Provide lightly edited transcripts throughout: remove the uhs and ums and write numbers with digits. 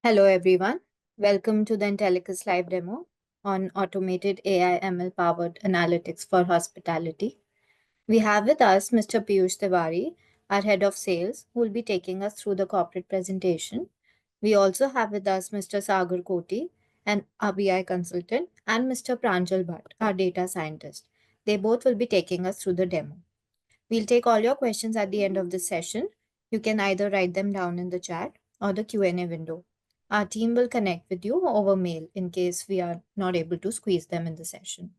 Hello everyone. Welcome to the Intellicus live demo on automated AI ML powered analytics for hospitality. We have with us Mr. Piyush Tiwari, our head of sales, who will be taking us through the corporate presentation. We also have with us Mr. Sagar Koti, an BI consultant, and Mr. Pranjal Bhatt, our data scientist. They both will be taking us through the demo. We'll take all your questions at the end of this session. You can either write them down in the chat or the Q&A window. Our team will connect with you over mail in case we are not able to squeeze them in the session.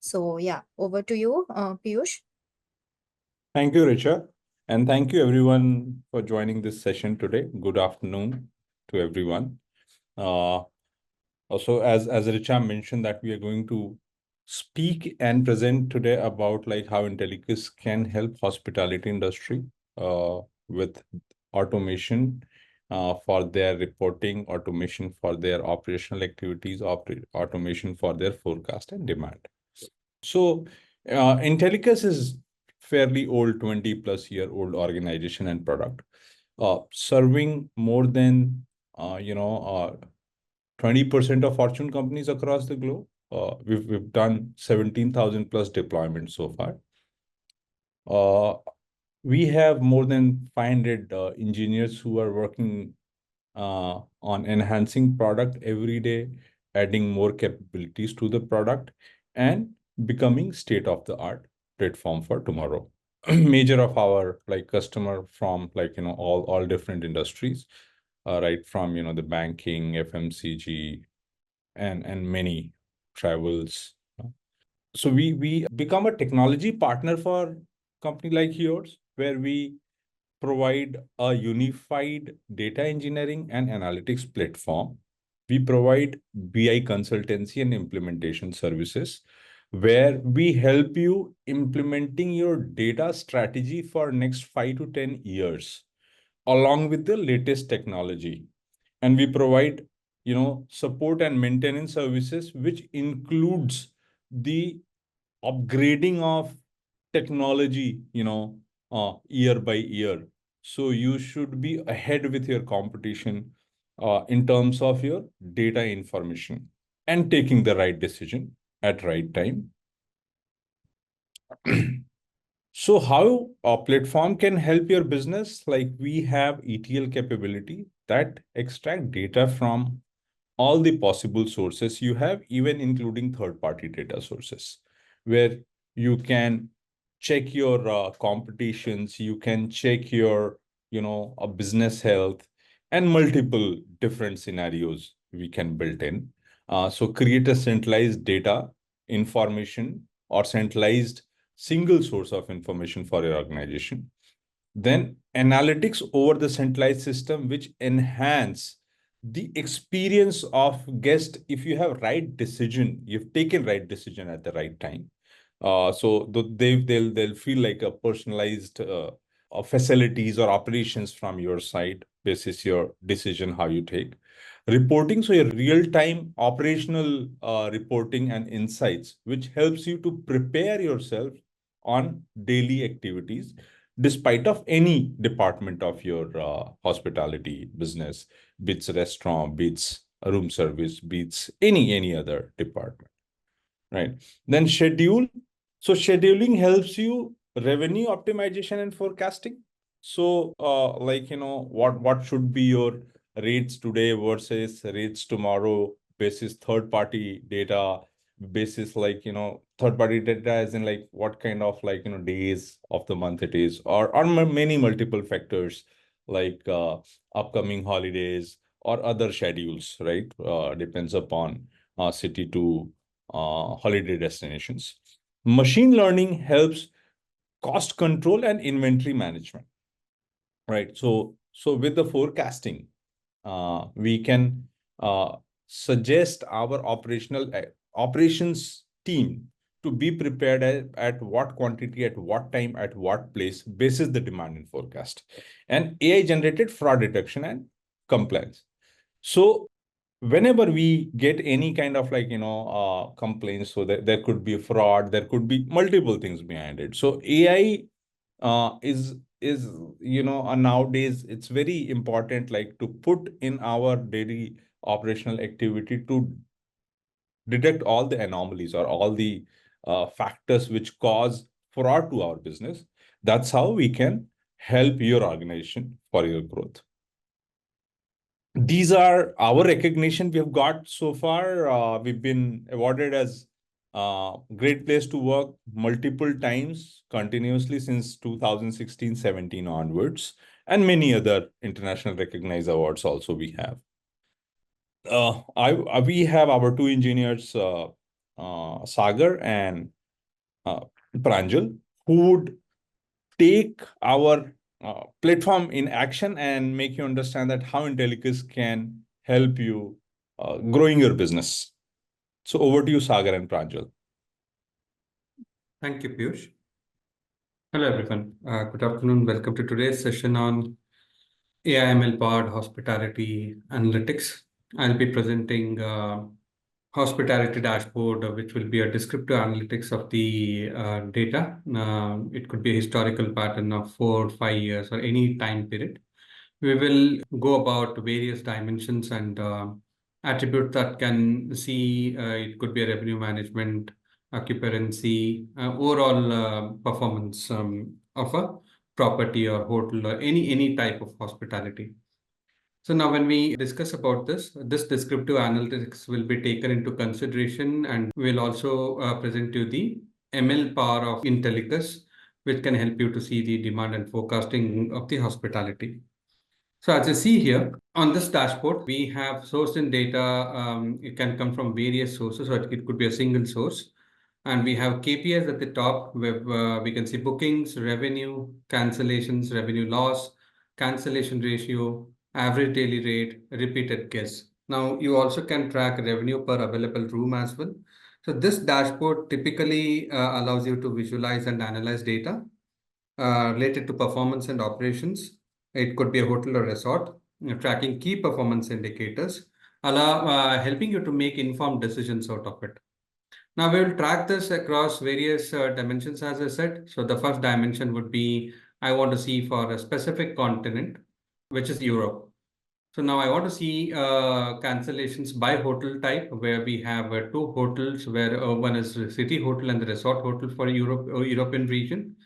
So yeah, over to you, Piyush. Thank you, Richa. And thank you everyone for joining this session today. Good afternoon to everyone. Also, as Richa mentioned, that we are going to speak and present today about like how Intellicus can help hospitality industry with automation for their reporting, automation for their operational activities, automation for their forecast and demand. So Intellicus is fairly old, 20 plus year old organization and product, serving more than 20% of Fortune companies across the globe. We've done 17,000 plus deployments so far. We have more than 500 engineers who are working on enhancing product every day, adding more capabilities to the product, and becoming state-of-the-art platform for tomorrow. Major of our like customer from like all different industries, right from the banking, FMCG, and many travels. So we become a technology partner for company like yours, where we provide a unified data engineering and analytics platform. We provide BI consultancy and implementation services, where we help you implementing your data strategy for next 5 to 10 years, along with the latest technology. And we provide, support and maintenance services, which includes the upgrading of technology, year by year. So you should be ahead with your competition in terms of your data information and taking the right decision at right time. So how a platform can help your business? Like we have ETL capability that extract data from all the possible sources you have, even including third-party data sources, where you can check your competitions, you can check your, business health, and multiple different scenarios we can build in. So create a centralized data information or centralized single source of information for your organization. Then analytics over the centralized system, which enhance the experience of guest. If you have right decision, you've taken right decision at the right time. So they'll feel like a personalized facilities or operations from your side, basis your decision how you take. Reporting, so your real-time operational reporting and insights, which helps you to prepare yourself on daily activities, despite of any department of your hospitality business, be it restaurant, be it room service, be it any other department, right? Then schedule. So scheduling helps you revenue optimization and forecasting. So what should be your rates today versus rates tomorrow, basis third party data, basis third party data as in like what kind of days of the month it is, or many multiple factors like upcoming holidays or other schedules, right? Depends upon city to holiday destinations. Machine learning helps cost control and inventory management, right? So with the forecasting, we can suggest our operations team to be prepared at what quantity, at what time, at what place, basis the demand and forecast. And AI generated fraud detection and compliance. So whenever we get any kind of complaints, so that there could be fraud, there could be multiple things behind it. So AI is is, nowadays it's very important, like to put in our daily operational activity to detect all the anomalies or all the factors which cause fraud to our business. That's how we can help your organization for your growth. These are our recognition we have got so far. We've been awarded as great place to work multiple times continuously since 2016-17 onwards, and many other international recognized awards also we have. We have our two engineers, Sagar and Pranjal, who would take our platform in action and make you understand that how Intellicus can help you growing your business. So over to you, Sagar and Pranjal. Thank you, Piyush. Hello, everyone. Good afternoon. Welcome to today's session on AI/ML powered hospitality analytics. I'll be presenting hospitality dashboard, which will be a descriptive analytics of the data. It could be a historical pattern of 4 or 5 years or any time period. We will go about various dimensions and attributes that can see. It could be a revenue management, occupancy, overall performance of a property or hotel or any type of hospitality. So now when we discuss about this descriptive analytics will be taken into consideration, and we'll also present you the ML power of Intellicus, which can help you to see the demand and forecasting of the hospitality. So as you see here on this dashboard, we have source and data. It can come from various sources, or it could be a single source. And we have KPIs at the top where we can see bookings, revenue, cancellations, revenue loss, cancellation ratio, average daily rate, repeated guests. Now you also can track revenue per available room as well. So this dashboard typically allows you to visualize and analyze data related to performance and operations. It could be a hotel or resort, tracking key performance indicators, helping you to make informed decisions out of it. Now we will track this across various dimensions, as I said. So the first dimension would be, I want to see for a specific continent, which is Europe. So now I want to see cancellations by hotel type, where we have two hotels, where one is the city hotel and the resort hotel for Europe or European region.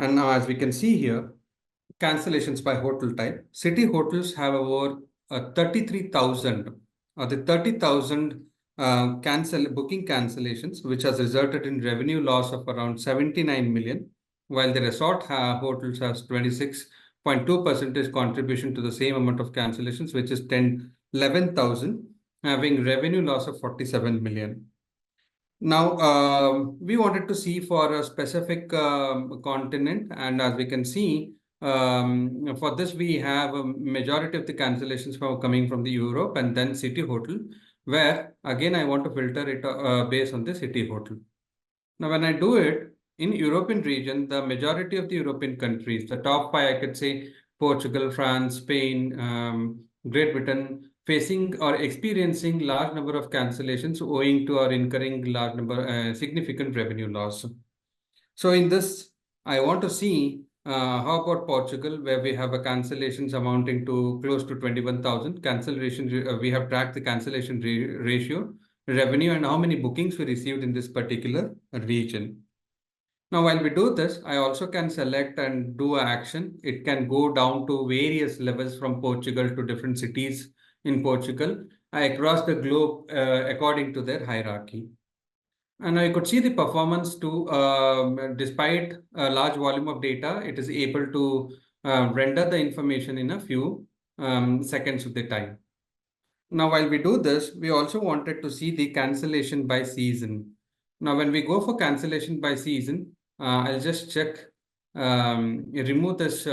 And now, as we can see here, cancellations by hotel type. City hotels have over 33,000 or the 30,000 booking cancellations, which has resulted in revenue loss of around 79 million, while the resort hotels has 26.2% contribution to the same amount of cancellations, which is 11,000, having revenue loss of 47 million. Now, we wanted to see for a specific continent, and as we can see, for this, we have a majority of the cancellations coming from the Europe and then city hotel, where again, I want to filter it based on the city hotel. Now, when I do it in European region, the majority of the European countries, the top 5, I could say Portugal, France, Spain, Great Britain, facing or experiencing large number of cancellations owing to or incurring large number significant revenue loss. So in this, I want to see how about Portugal, where we have a cancellations amounting to close to 21,000 cancellation. We have tracked the cancellation ratio, revenue, and how many bookings we received in this particular region. Now, while we do this, I also can select and do an action. It can go down to various levels from Portugal to different cities in Portugal across the globe according to their hierarchy. And I could see the performance too, despite a large volume of data, it is able to render the information in a few seconds of the time. Now, while we do this, we also wanted to see the cancellation by season. Now, when we go for cancellation by season, I'll just check, remove this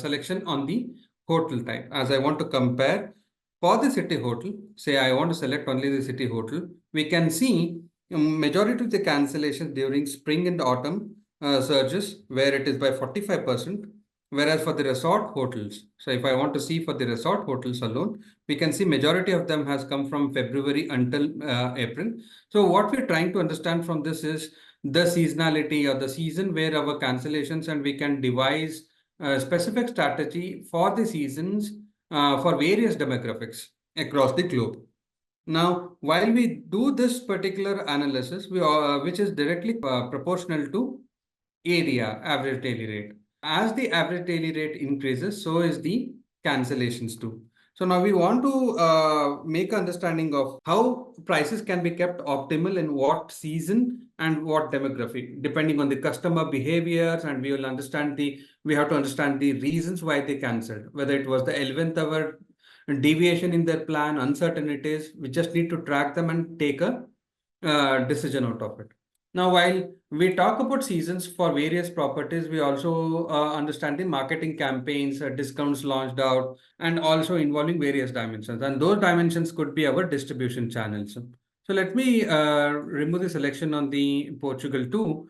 selection on the hotel type, as I want to compare for the city hotel. Say I want to select only the city hotel. We can see majority of the cancellations during spring and autumn surges, where it is by 45%. Whereas for the resort hotels, so if I want to see for the resort hotels alone, we can see majority of them has come from February until April. So what we're trying to understand from this is the seasonality or the season where our cancellations, and we can devise a specific strategy for the seasons for various demographics across the globe. Now, while we do this particular analysis, which is directly proportional to area, average daily rate. As the average daily rate increases, so is the cancellations too. So now we want to make understanding of how prices can be kept optimal in what season and what demographic, depending on the customer behaviors, and we have to understand the reasons why they cancelled, whether it was the 11th hour deviation in their plan, uncertainties. We just need to track them and take a decision out of it. Now, while we talk about seasons for various properties, we also understand the marketing campaigns, discounts launched out, and also involving various dimensions. And those dimensions could be our distribution channels. So let me remove the selection on the Portugal too.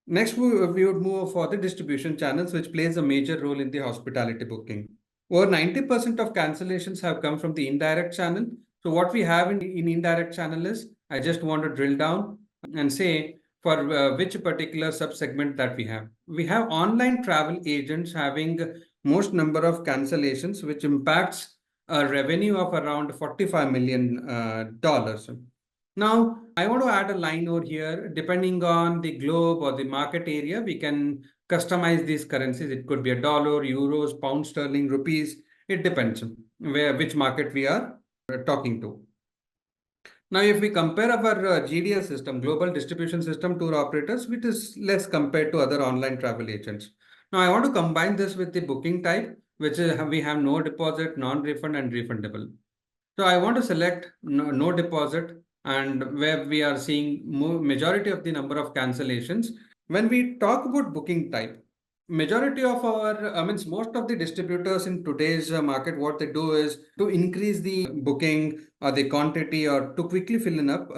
Next, we would move for the distribution channels, which plays a major role in the hospitality booking. Over 90% of cancellations have come from the indirect channel. So what we have in indirect channel is, I just want to drill down and say for which particular subsegment that we have. We have online travel agents having most number of cancellations, which impacts a revenue of around $45 million. Now, I want to add a line over here. Depending on the globe or the market area, we can customize these currencies. It could be a dollar, euros, pound sterling, rupees. It depends on which market we are talking to. Now, if we compare our GDS system, global distribution system tour operators, which is less compared to other online travel agents. Now, I want to combine this with the booking type, which is we have no deposit, non-refund, and refundable. So I want to select no deposit, and where we are seeing majority of the number of cancellations. When we talk about booking type, majority of our, most of the distributors in today's market, what they do is to increase the booking or the quantity or to quickly fill up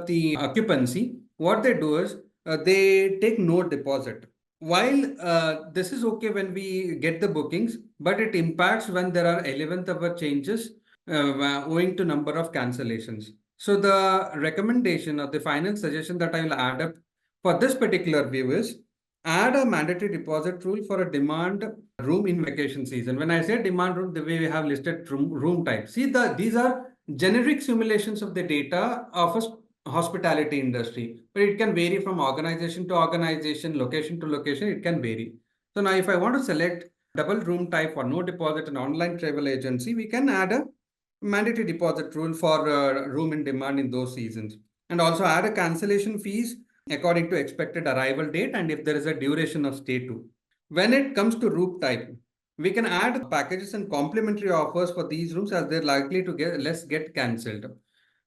the occupancy. What they do is they take no deposit. While this is okay when we get the bookings, but it impacts when there are 11th hour changes owing to number of cancellations. So the recommendation or the final suggestion that I will add up for this particular view is add a mandatory deposit rule for a demand room in vacation season. When I say demand room, the way we have listed room type. See, these are generic simulations of the data of a hospitality industry, but it can vary from organization to organization, location to location. It can vary. So now if I want to select double room type for no deposit and online travel agency, we can add a mandatory deposit rule for room in demand in those seasons, and also add a cancellation fees according to expected arrival date and if there is a duration of stay too. When it comes to room type, we can add packages and complimentary offers for these rooms as they're likely to get cancelled.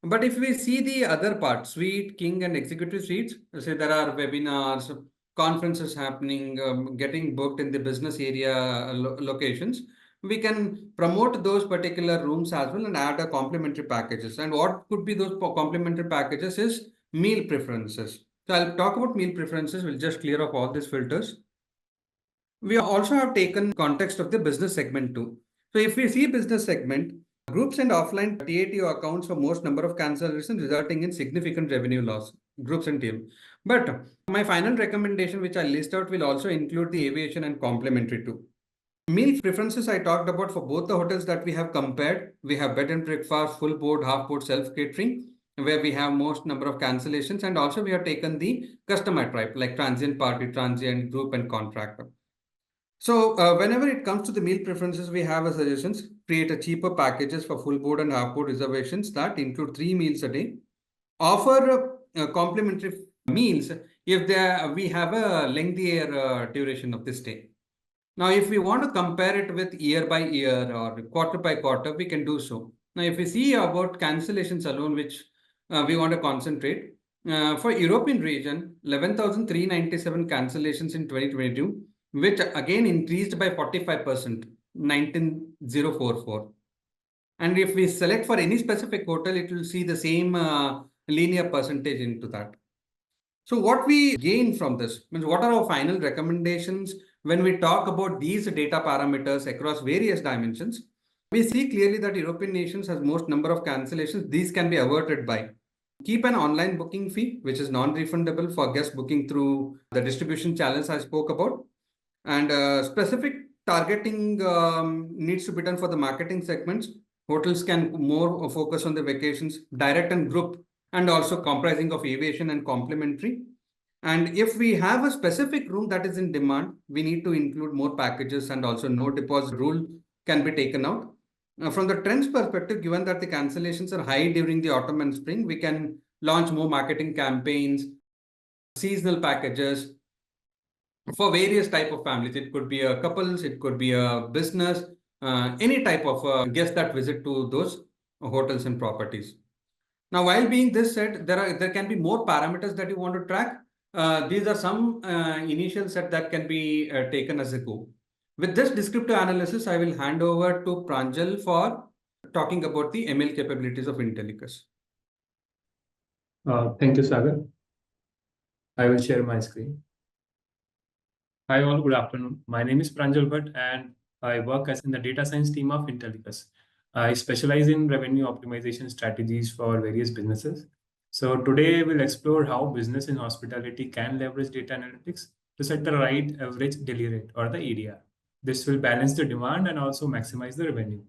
But if we see the other part, suite, king, and executive suites, say there are webinars, conferences happening, getting booked in the business area locations, we can promote those particular rooms as well and add a complimentary packages. And what could be those complimentary packages is meal preferences. So I'll talk about meal preferences. We'll just clear up all these filters. We also have taken context of the business segment too. So if we see business segment, groups and offline TATO accounts for most number of cancellations, resulting in significant revenue loss, groups and team. But my final recommendation, which I list out, will also include the aviation and complimentary too. Meal preferences I talked about for both the hotels that we have compared. We have bed and breakfast, full board, half board, self-catering, where we have most number of cancellations. And also we have taken the customer type like transient party, transient, group, and contractor. So whenever it comes to the meal preferences, we have a suggestions, create a cheaper packages for full board and half board reservations that include 3 meals a day. Offer complimentary meals if we have a lengthier duration of the stay. Now, if we want to compare it with year by year or quarter by quarter, we can do so. Now, if we see about cancellations alone, which we want to concentrate, for European region, 11,397 cancellations in 2022, which again increased by 45%, 19,044. And if we select for any specific hotel, it will see the same linear percentage into that. So what we gain from this means what are our final recommendations when we talk about these data parameters across various dimensions? We see clearly that European nations has most number of cancellations. These can be averted by Keep an online booking fee, which is non-refundable for guests booking through the distribution channels I spoke about. And specific targeting needs to be done for the marketing segments. Hotels can more focus on the vacations, direct and group, and also comprising of aviation and complementary. And if we have a specific room that is in demand, we need to include more packages, and also no deposit rule can be taken out. From the trends perspective, given that the cancellations are high during the autumn and spring, we can launch more marketing campaigns, seasonal packages for various type of families. It could be a couples, it could be a business, any type of guests that visit to those hotels and properties. Now, while being this said, there can be more parameters that you want to track. These are some initial set that can be taken as a go. With this descriptive analysis, I will hand over to Pranjal for talking about the ML capabilities of Intellicus. Thank you, Sagar. I will share my screen. Hi all, good afternoon. My name is Pranjal Bhatt and I work as in the data science team of Intellicus. I specialize in revenue optimization strategies for various businesses. So today we'll explore how business in hospitality can leverage data analytics to set the right average daily rate or the ADR. This will balance the demand and also maximize the revenue.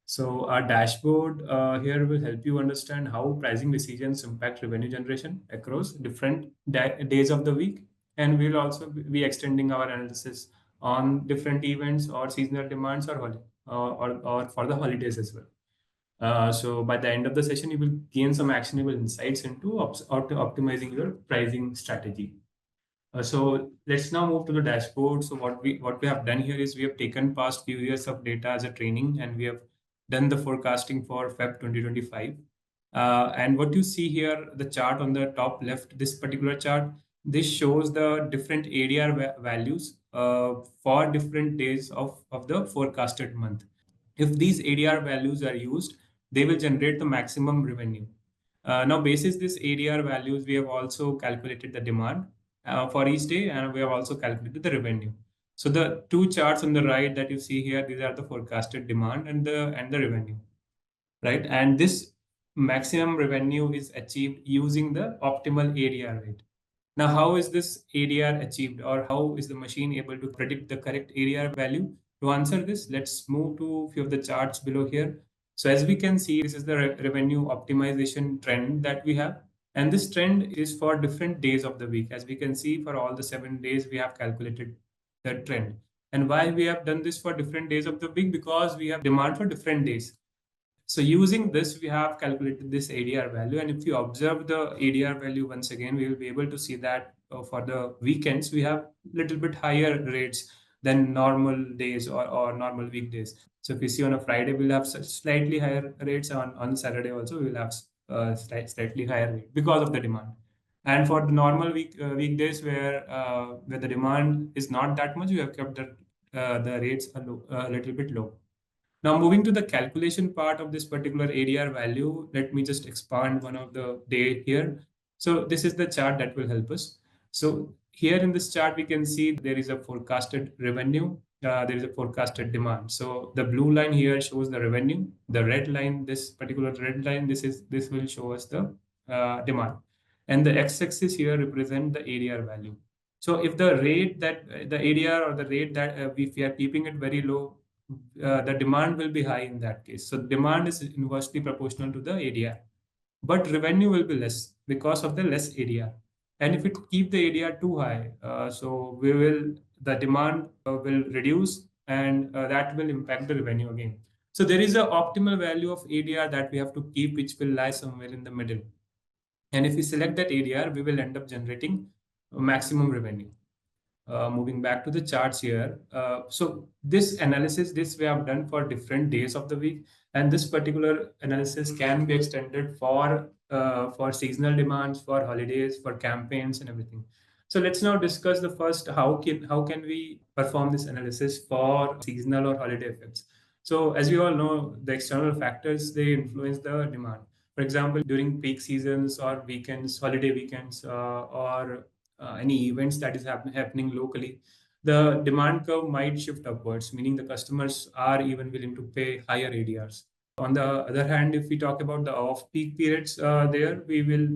So our dashboard here will help you understand how pricing decisions impact revenue generation across different days of the week. And we'll also be extending our analysis on different events or seasonal demands or for the holidays as well. So by the end of the session, you will gain some actionable insights into optimizing your pricing strategy. So let's now move to the dashboard. So what we have done here is we have taken past few years of data as a training, and we have done the forecasting for Feb 2025. And what you see here, the chart on the top left, this particular chart, this shows the different ADR values for different days of the forecasted month. If these ADR values are used, they will generate the maximum revenue. Now, basis this ADR values, we have also calculated the demand for each day, and we have also calculated the revenue. So the two charts on the right that you see here, these are the forecasted demand and the revenue, right? And this maximum revenue is achieved using the optimal ADR rate. Now, how is this ADR achieved, or how is the machine able to predict the correct ADR value? To answer this, let's move to a few of the charts below here. So as we can see, this is the revenue optimization trend that we have. And this trend is for different days of the week. As we can see, for all the 7 days, we have calculated the trend. And why we have done this for different days of the week? Because we have demand for different days. So using this, we have calculated this ADR value. And if you observe the ADR value once again, we will be able to see that for the weekends, we have a little bit higher rates than normal days or normal weekdays. So if you see on a Friday, we'll have slightly higher rates. On Saturday also, we will have slightly higher rate because of the demand. And for the normal weekdays where the demand is not that much, we have kept the rates a little bit low. Now, moving to the calculation part of this particular ADR value, let me just expand one of the day here. So this is the chart that will help us. So here in this chart, we can see there is a forecasted revenue. There is a forecasted demand. So the blue line here shows the revenue. The red line, this particular red line, this will show us the demand. And the x-axis here represent the ADR value. So if the rate that the ADR or the rate that if we are keeping it very low, the demand will be high in that case. So demand is inversely proportional to the ADR, but revenue will be less because of the less ADR. And if it keep the ADR too high, so the demand will reduce, and that will impact the revenue again. So there is an optimal value of ADR that we have to keep, which will lie somewhere in the middle. And if we select that ADR, we will end up generating maximum revenue. Moving back to the charts here. So this analysis, this we have done for different days of the week, and this particular analysis can be extended for seasonal demands, for holidays, for campaigns and everything. So let's now discuss the first, how can we perform this analysis for seasonal or holiday effects. So as you all know, the external factors, they influence the demand. For example, during peak seasons or weekends, holiday weekends, or any events that is happening locally, the demand curve might shift upwards, meaning the customers are even willing to pay higher ADRs. On the other hand, if we talk about the off-peak periods, there we will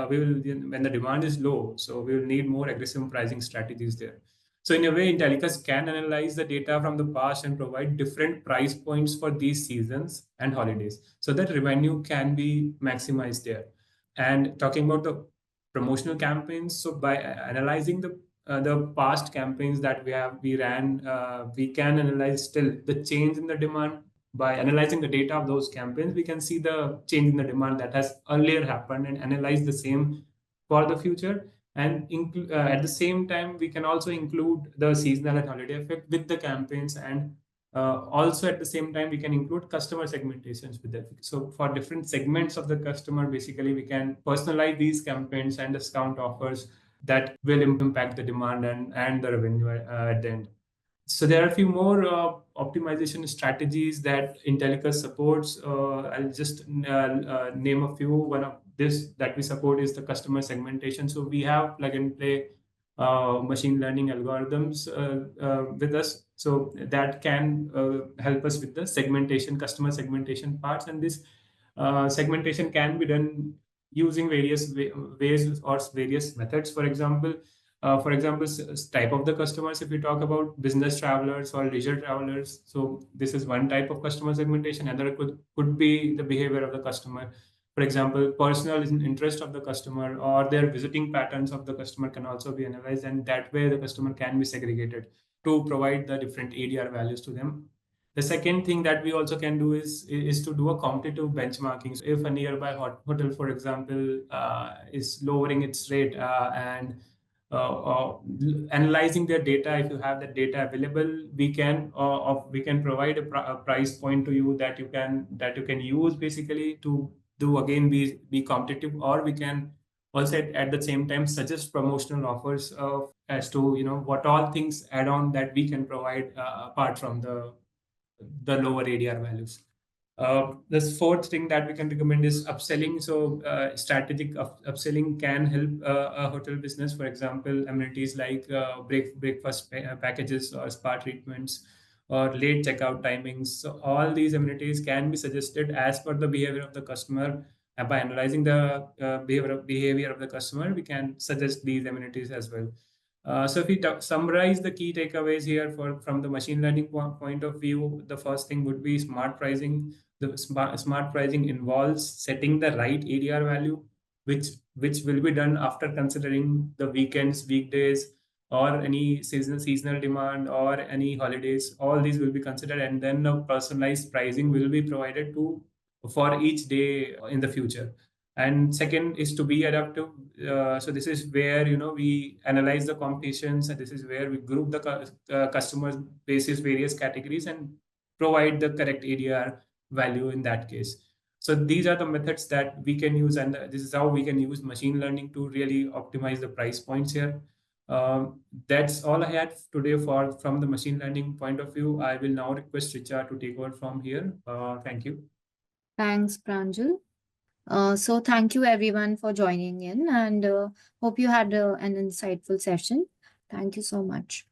when the demand is low, so we will need more aggressive pricing strategies there. So in a way, Intellicus can analyze the data from the past and provide different price points for these seasons and holidays, so that revenue can be maximized there. And talking about the promotional campaigns, so by analyzing the past campaigns that we ran, we can analyze still the change in the demand. By analyzing the data of those campaigns, we can see the change in the demand that has earlier happened and analyze the same for the future. And at the same time, we can also include the seasonal and holiday effect with the campaigns. And also at the same time, we can include customer segmentations with that. So for different segments of the customer, basically, we can personalize these campaigns and discount offers that will impact the demand and the revenue at the end. So there are a few more optimization strategies that Intellicus supports. I'll just name a few. One of this that we support is the customer segmentation. So we have plug and play machine learning algorithms with us. So that can help us with the segmentation, customer segmentation parts. And this segmentation can be done using various ways or various methods. For example, type of the customers, if we talk about business travelers or leisure travelers. So this is one type of customer segmentation. Another could be the behavior of the customer. For example, personal interest of the customer or their visiting patterns of the customer can also be analyzed. And that way the customer can be segregated to provide the different ADR values to them. The second thing that we also can do is to do a competitive benchmarking. So if a nearby hotel, for example, is lowering its rate and analyzing their data, if you have that data available, we can provide a price point to you that you can use basically to do again be competitive, or we can also at the same time suggest promotional offers as to what all things add on that we can provide apart from the lower ADR values. This fourth thing that we can recommend is upselling. So strategic upselling can help a hotel business. For example, amenities like breakfast packages or spa treatments or late checkout timings. So all these amenities can be suggested as per the behavior of the customer. And by analyzing the behavior of the customer, we can suggest these amenities as well. So if we summarize the key takeaways here from the machine learning point of view, the first thing would be smart pricing. The smart pricing involves setting the right ADR value, which will be done after considering the weekends, weekdays, or any seasonal demand or any holidays. All these will be considered, and then a personalized pricing will be provided for each day in the future. And second is to be adaptive. So this is where we analyze the competitions, and this is where we group the customers basis various categories and provide the correct ADR value in that case. So these are the methods that we can use, and this is how we can use machine learning to really optimize the price points here. That's all I had today from the machine learning point of view. I will now request Richa to take over from here. Thank you. Thanks, Pranjal. So thank you everyone for joining in, and hope you had an insightful session. Thank you so much.